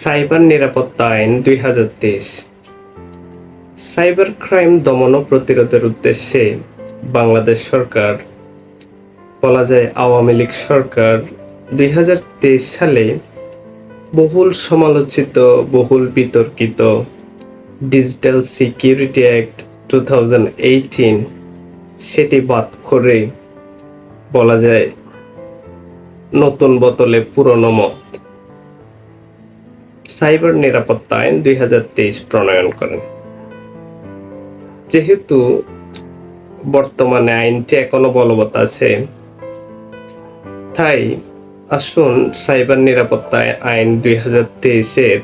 Cyber নিরাপত্তা আইন ২০২৩ cyber crime দমন ও প্রতিরোধের উদ্দেশ্যে বাংলাদেশ সরকার, বলা যায় আওয়ামী লীগ সরকার, ২০২৩ সালে বহুল সমালোচিত, বহুল বিতর্কিত ডিজিটাল সিকিউরিটি অ্যাক্ট 2018 সেটি বাদ করে, বলা যায় নতুন বোতলে পুরনো মদ, সাইবার নিরাপত্তা আইন ২০২৩ প্রণয়ন করেন। যেহেতু বর্তমানে আইনটি এখনো বলবৎ আছে, তাই আসুন সাইবার নিরাপত্তা আইন ২০২৩-এর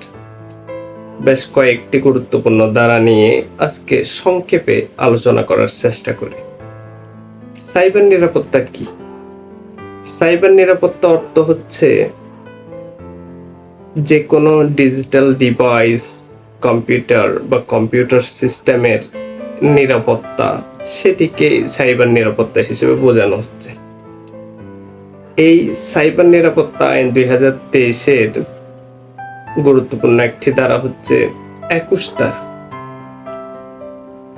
বেশ কয়েকটি গুরুত্বপূর্ণ ধারা নিয়ে আজকে সংক্ষেপে আলোচনা করার চেষ্টা করি। সাইবার নিরাপত্তা কি? সাইবার নিরাপত্তা অর্থ হচ্ছে যে কোনো ডিজিটাল ডিভাইস, কম্পিউটার বা কম্পিউটার সিস্টেমের নিরাপত্তা, সেটিকে সাইবার নিরাপত্তা হিসেবে বোঝানো হচ্ছে। এই সাইবার নিরাপত্তা আইন ২০২৩-এর গুরুত্বপূর্ণ একটি ধারা হচ্ছে ২১ ধারা।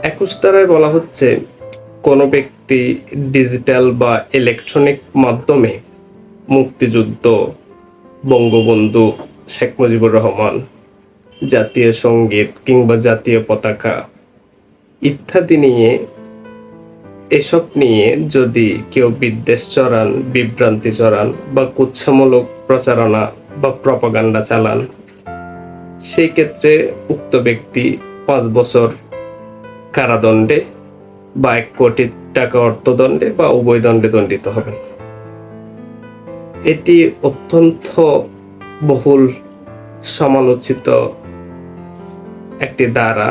২১ ধারায় বলা হচ্ছে, কোনো ব্যক্তি ডিজিটাল বা ইলেকট্রনিক মাধ্যমে মুক্তিযুদ্ধ, বঙ্গবন্ধু শেখ মুজিবুর রহমান, জাতীয় সঙ্গীত কিংবা জাতীয় পতাকা ইত্যাদি নিয়ে, এসব নিয়ে যদি কেউ বিদ্বেষ ছড়ান, বিভ্রান্তি ছড়ান বা কুৎসামূলক প্রচারণা বা প্রপাগান্ডা চালান, সেই ক্ষেত্রে উক্ত ব্যক্তি ৫ বছর কারাদণ্ডে বা ১ কোটি টাকা অর্থদণ্ডে বা উভয় দণ্ডে দণ্ডিত হবেন। এটি অত্যন্ত বহুল সমালোচিত একটি ধারা।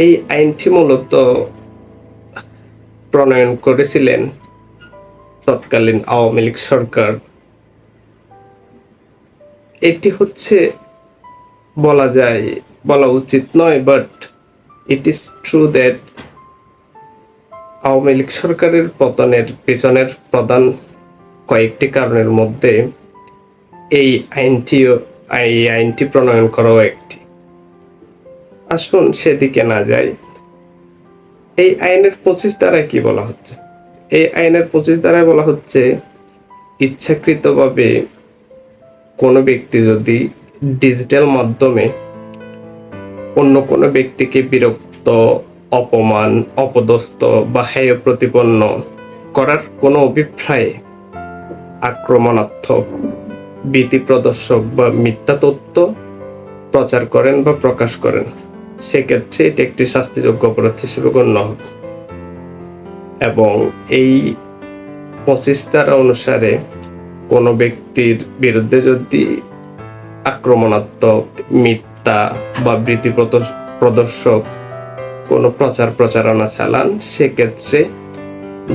এই আইনটি মূলত প্রণয়ন করেছিলেন তৎকালীন আওয়ামী লীগ সরকার। এটি হচ্ছে, বলা উচিত নয়, but it is true that Awami League সরকারের পতনের পেছনের প্রধান কয়েকটি কারণের মধ্যে এই আইনটি প্রণয়ন করাও একটি। আসুন সেদিকে না যাই। এই আইনের ২৫ ধারায় কি বলা হচ্ছে? এই আইনের ২৫ ধারায় বলা হচ্ছে, ইচ্ছাকৃতভাবে কোনো ব্যক্তি যদি ডিজিটাল মাধ্যমে অন্য কোনো ব্যক্তিকে বিরক্ত, অপমান, অপদস্থ বা হেয় প্রতিপন্ন করার কোনো অভিপ্রায়ে আক্রমণাত্মক, ভীতি প্রদর্শক বা মিথ্যা তথ্য প্রচার করেন বা প্রকাশ করেন, সেক্ষেত্রে এটি একটি শাস্তিযোগ্য অপরাধ হিসেবে গণ্য হবে। এবং এই ২৫ ধারা অনুসারে কোনো ব্যক্তির বিরুদ্ধে যদি আক্রমণাত্মক, মিথ্যা বা ভীতি প্রদর্শক কোনো প্রচারণা চালান, সেক্ষেত্রে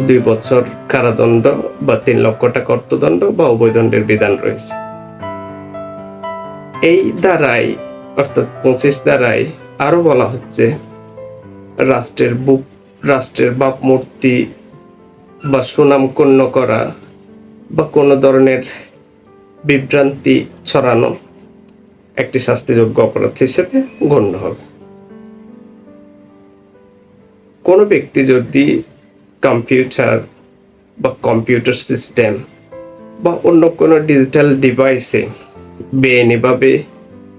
২ বছর কারাদণ্ড বা ৩ লক্ষ টাকা অর্থদণ্ড বা উভয় দণ্ডের বিধান রয়েছে। এই ধারায়, অর্থাৎ ২৫ ধারায় আরো বলা হচ্ছে, রাষ্ট্রের ভাবমূর্তি বা সুনাম ক্ষুণ্ণ করা বা কোনো ধরনের বিভ্রান্তি ছড়ানো একটি শাস্তিযোগ্য অপরাধ হিসেবে গণ্য হবে। কোনো ব্যক্তি যদি কম্পিউটার বা কম্পিউটার সিস্টেম বা অন্য কোনো ডিজিটাল ডিভাইসে বেআইনিভাবে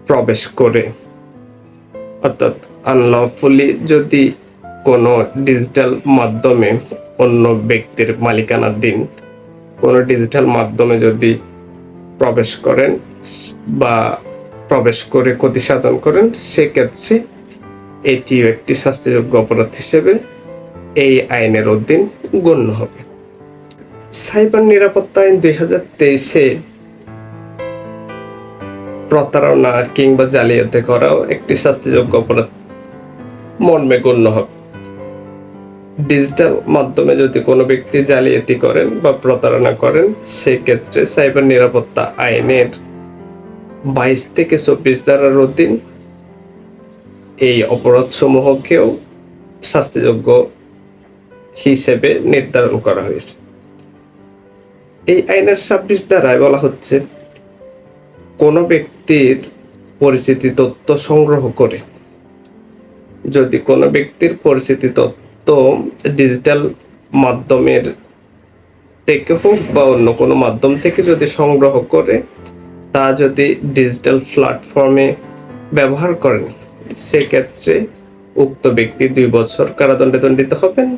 প্রবেশ করে, অর্থাৎ আনলফুলি যদি কোনো ডিজিটাল মাধ্যমে অন্য ব্যক্তির মালিকানাধীন কোনো ডিজিটাল মাধ্যমে যদি প্রবেশ করেন বা প্রবেশ করে ক্ষতি সাধন করেন, সেক্ষেত্রে এটিও একটি শাস্তিযোগ্য অপরাধ হিসেবে এই আইনের অধীন গণ্য হবে। সাইবার নিরাপত্তা আইন ২০২৩-এ প্রতারণা কিংবা জালিয়াতি করাও একটি শাস্তিযোগ্য অপরাধ মর্মে গণ্য হবে। ডিজিটাল মাধ্যমে যদি কোনো ব্যক্তি জালিয়াতি করেন বা প্রতারণা করেন, সেক্ষেত্রে সাইবার নিরাপত্তা আইনের ২২ থেকে ২৪ ধারার অধীন এই অপরাধসমূহকেও শাস্তিযোগ্য হিসেবে নির্ধারণ করা হয়েছে। এই আইনের ২৬ ধারায় বলা হচ্ছে, কোনো ব্যক্তির পরিচিতি তথ্য সংগ্রহ করে, যদি কোনো ব্যক্তির পরিচিতি তথ্য ডিজিটাল মাধ্যমের থেকে হোক বা অন্য কোনো মাধ্যম থেকে যদি সংগ্রহ করে, তা যদি ডিজিটাল প্ল্যাটফর্মে ব্যবহার করেন, সেক্ষেত্রে উক্ত ব্যক্তি 2 বছর কারাদণ্ডে দণ্ডিত হবেন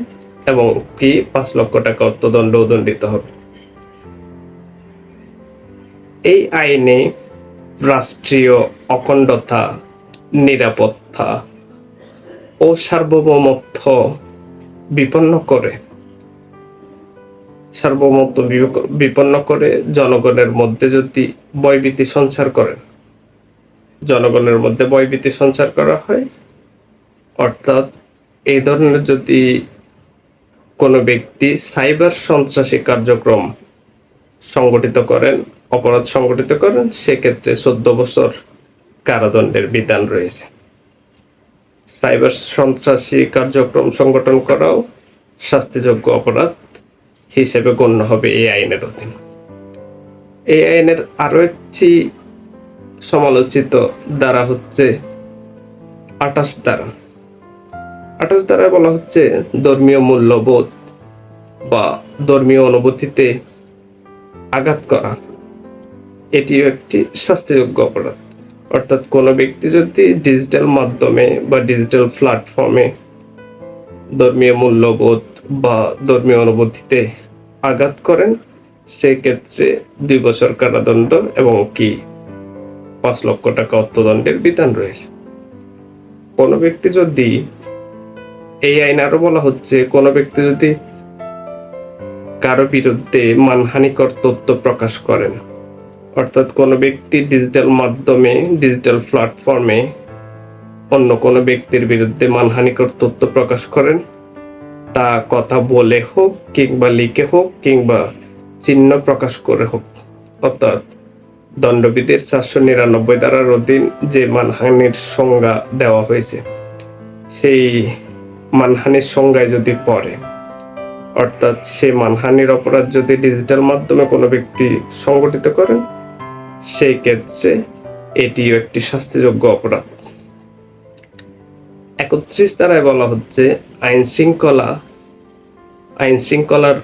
এবং কি 5 লক্ষ টাকা অর্থদণ্ডও দণ্ডিত হবে। এই আইনে রাষ্ট্রীয় অখণ্ডতা, নিরাপত্তা ও সার্বভৌমত্ব বিপন্ন করে জনগণের মধ্যে যদি ভয়ভীতি সঞ্চার করা হয়, অর্থাৎ এই ধরনের যদি কোনো ব্যক্তি সাইবার সন্ত্রাসী কার্যক্রম অপরাধ সংগঠিত করেন, সেক্ষেত্রে 14 বছর কারাদণ্ডের বিধান রয়েছে। সাইবার সন্ত্রাসী কার্যক্রম সংগঠন করাও শাস্তিযোগ্য অপরাধ হিসেবে গণ্য হবে এই আইনের অধীন। এই আইনের আরো একটি সমালোচিত ধারা হচ্ছে 28 ধারা। 28 ধারায় বলা হচ্ছে, ধর্মীয় মূল্যবোধ বা ধর্মীয় অনুভূতিতে আঘাত করা এটিও একটি শাস্তিযোগ্য অপরাধ। অর্থাৎ কোনো ব্যক্তি যদি ডিজিটাল মাধ্যমে বা ডিজিটাল প্ল্যাটফর্মে ধর্মীয় মূল্যবোধ বা ধর্মীয় অনুভূতিতে আঘাত করেন, সেক্ষেত্রে 2 বছর কারাদণ্ড এবং কি 5 লক্ষ টাকা অর্থদণ্ডের বিধান রয়েছে। কোনো ব্যক্তি যদি, এই আইন আরো বলা হচ্ছে, কোনো ব্যক্তি যদি কারো বিরুদ্ধে মানহানিকর তথ্য প্রকাশ করেন, অর্থাৎ কোনো ব্যক্তি ডিজিটাল মাধ্যমে ডিজিটাল প্ল্যাটফর্মে অন্য কোনো ব্যক্তির বিরুদ্ধে মানহানিকর তথ্য প্রকাশ করেন, তা কথা বলে হোক কিংবা লিখে হোক কিংবা চিহ্ন প্রকাশ করে হোক, অর্থাৎ দণ্ডবিধির 499 ধারার অধীন যে মানহানির সংজ্ঞা দেওয়া হয়েছে, সেই মানহানির সংজ্ঞায় যদি পড়ে, অর্থাৎ সেই মানহানির অপরাধ যদি ডিজিটাল মাধ্যমে কোনো ব্যক্তি সংগঠিত করেন, সেই ক্ষেত্রে এটিও একটি শাস্তিযোগ্য অপরাধ। 31 ধারায় বলা হচ্ছে, আইন শৃঙ্খলার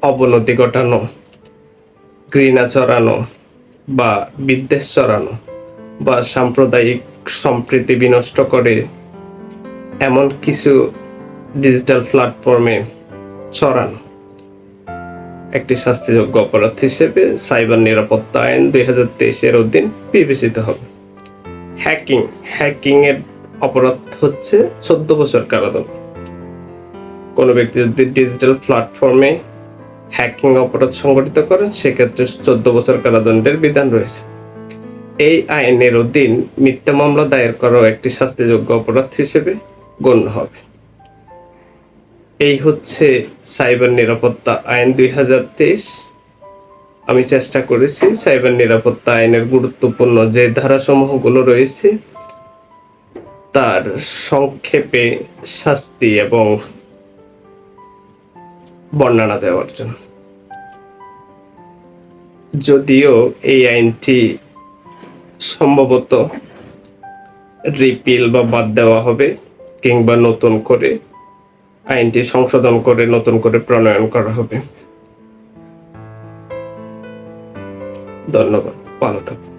অবনতি ঘটানো, ঘৃণা ছড়ানো বা বিদ্বেষ ছড়ানো বা সাম্প্রদায়িক সম্প্রীতি বিনষ্ট করে এমন কিছু ডিজিটাল প্ল্যাটফর্মে ছড়ানো একটি শাস্তিযোগ্য অপরাধ হিসেবে সাইবার নিরাপত্তা আইন 2023 অধীন বিবেচিত হবে। হ্যাকিং এর অপরাধ হচ্ছে 14 বছর কারাদণ্ড। কোনো ব্যক্তি যদি ডিজিটাল প্ল্যাটফর্মে হ্যাকিং অপরাধ সংগঠিত করেন, সেক্ষেত্রে 14 বছর কারাদণ্ডের বিধান রয়েছে। এই আইনের অধীন মিথ্যা মামলা দায়ের করাও একটি শাস্তিযোগ্য অপরাধ হিসেবে গণ্য হবে। এই হচ্ছে সাইবার নিরাপত্তা আইন 2023। আমি চেষ্টা করেছি সাইবার নিরাপত্তা আইনের গুরুত্বপূর্ণ যে ধারাসমূহগুলো রয়েছে তার সংক্ষেপে শাস্তি এবং বর্ণনা দেওয়ার জন্য। যদিও এই আইনটি সম্ভবত রিপিল বা বাদ দেওয়া হবে কিংবা নতুন করে আইনটি সংশোধন করে নতুন করে প্রণয়ন করা হবে। ধন্যবাদ, ভালো থাকুন।